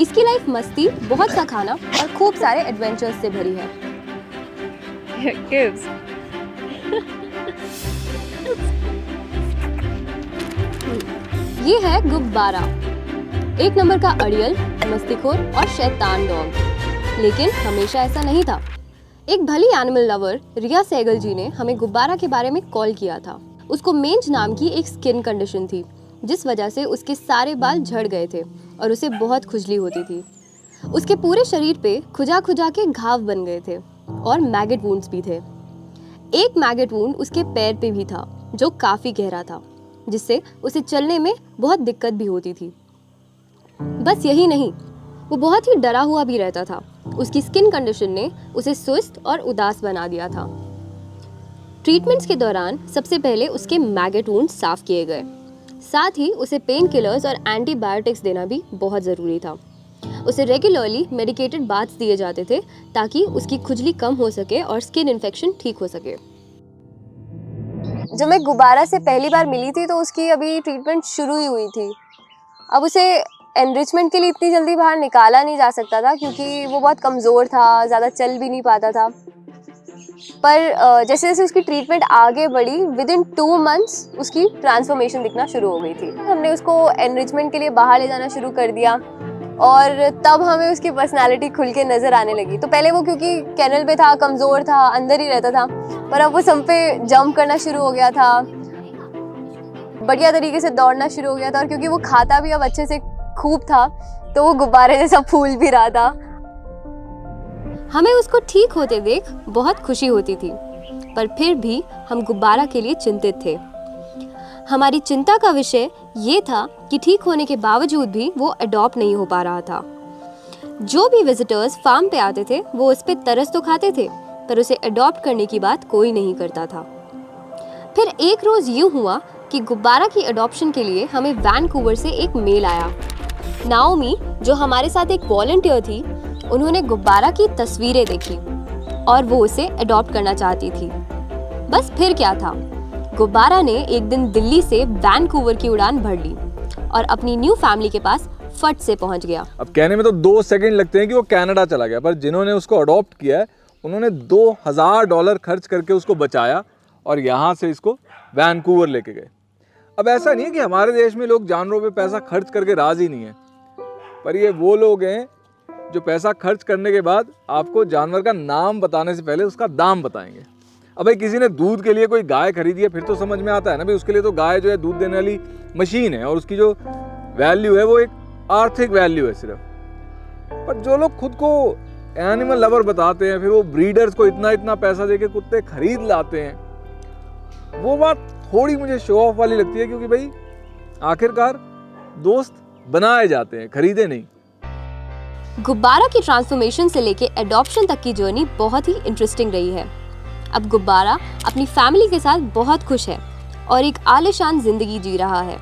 इसकी लाइफ मस्ती, बहुत सा खाना और खूब सारे एडवेंचर्स से भरी है। ये है गुब्बारा, एक नंबर का अड़ियल, मस्तीखोर और शैतान डॉग। लेकिन हमेशा ऐसा नहीं था। एक भली एनिमल लवर रिया सहगल जी ने हमें गुब्बारा के बारे में कॉल किया था। उसको मेंज नाम की एक स्किन कंडीशन थी, जिस वजह से उसके सारे बाल झड़ गए थे और उसे बहुत खुजली होती थी। उसके पूरे शरीर पे खुजा खुजा के घाव बन गए थे और मैगेट वुंड्स भी थे। एक मैगेट वुंड उसके पैर पे भी था, जो काफी गहरा था, जिससे उसे चलने में बहुत दिक्कत भी होती थी। बस यही नहीं, वो बहुत ही डरा हुआ भी रहता था। उसकी स्किन कंडीशन ने उसे सुस्त और उदास बना दिया था। ट्रीटमेंट्स के दौरान सबसे पहले उसके मैगेट वुंड साफ किए गए। साथ ही उसे पेन किलर्स और एंटीबायोटिक्स देना भी बहुत ज़रूरी था। उसे रेगुलरली मेडिकेटेड बाथ्स दिए जाते थे ताकि उसकी खुजली कम हो सके और स्किन इन्फेक्शन ठीक हो सके। जब मैं गुब्बारा से पहली बार मिली थी तो उसकी अभी ट्रीटमेंट शुरू ही हुई थी। अब उसे एनरिचमेंट के लिए इतनी जल्दी बाहर निकाला नहीं जा सकता था क्योंकि वो बहुत कमज़ोर था, ज़्यादा चल भी नहीं पाता था। पर जैसे जैसे उसकी ट्रीटमेंट आगे बढ़ी, विदिन 2 मंथ्स उसकी ट्रांसफॉर्मेशन दिखना शुरू हो गई थी। हमने उसको एनरिचमेंट के लिए बाहर ले जाना शुरू कर दिया और तब हमें उसकी पर्सनालिटी खुल के नज़र आने लगी। तो पहले वो क्योंकि कैनल पे था, कमज़ोर था, अंदर ही रहता था, पर अब वो सब पे जंप करना शुरू हो गया था, बढ़िया तरीके से दौड़ना शुरू हो गया था। और क्योंकि वो खाता भी अब अच्छे से खूब था, तो वो गुब्बारे जैसा फूल भी रहा था। हमें उसको ठीक होते देख बहुत खुशी होती थी, पर फिर भी हम गुब्बारा के लिए चिंतित थे। हमारी चिंता का विषय ये था कि ठीक होने के बावजूद भी वो अडॉप्ट नहीं हो पा रहा था। जो भी विजिटर्स फार्म पे आते थे वो उस पे तरस तो खाते थे, पर उसे अडॉप्ट करने की बात कोई नहीं करता था। फिर एक रोज यूं हुआ कि गुब्बारा की अडॉप्शन के लिए हमें वैनकूवर से एक मेल आया। नाओमी, जो हमारे साथ एक वॉलंटियर थी, उन्होंने गुब्बारा की तस्वीरें देखी और वो उसे अडॉप्ट करना चाहती थी। बस फिर क्या था, गुब्बारा ने एक दिन दिल्ली से वैनकूवर की उड़ान भर ली और अपनी न्यू फैमिली के पास फट से पहुंच गया। अब कहने में तो 2 सेकंड लगते हैं कि वो कनाडा चला गया, पर जिन्होंने उसको अडॉप्ट किया है उन्होंने $2000 खर्च करके उसको बचाया और यहाँ से इसको वैनकूवर लेके गए। अब ऐसा नहीं है कि हमारे देश में लोग जानवरों पे पैसा खर्च करके राजी नहीं है, पर ये वो लोग हैं जो पैसा खर्च करने के बाद आपको जानवर का नाम बताने से पहले उसका दाम बताएंगे। अब भाई किसी ने दूध के लिए कोई गाय खरीदी है, फिर तो समझ में आता है ना भाई, उसके लिए तो गाय जो है दूध देने वाली मशीन है और उसकी जो वैल्यू है वो एक आर्थिक वैल्यू है सिर्फ। पर जो लोग खुद को एनिमल लवर बताते हैं, फिर वो ब्रीडर्स को इतना इतना पैसा देके कुत्ते खरीद लाते हैं, वो बात थोड़ी मुझे शो ऑफ वाली लगती है, क्योंकि भाई आखिरकार दोस्त बनाए जाते हैं, खरीदे नहीं। गुब्बारा की ट्रांसफॉर्मेशन से लेके एडॉप्शन तक की जर्नी बहुत ही इंटरेस्टिंग रही है। अब गुब्बारा अपनी फैमिली के साथ बहुत खुश है और एक आलीशान जिंदगी जी रहा है।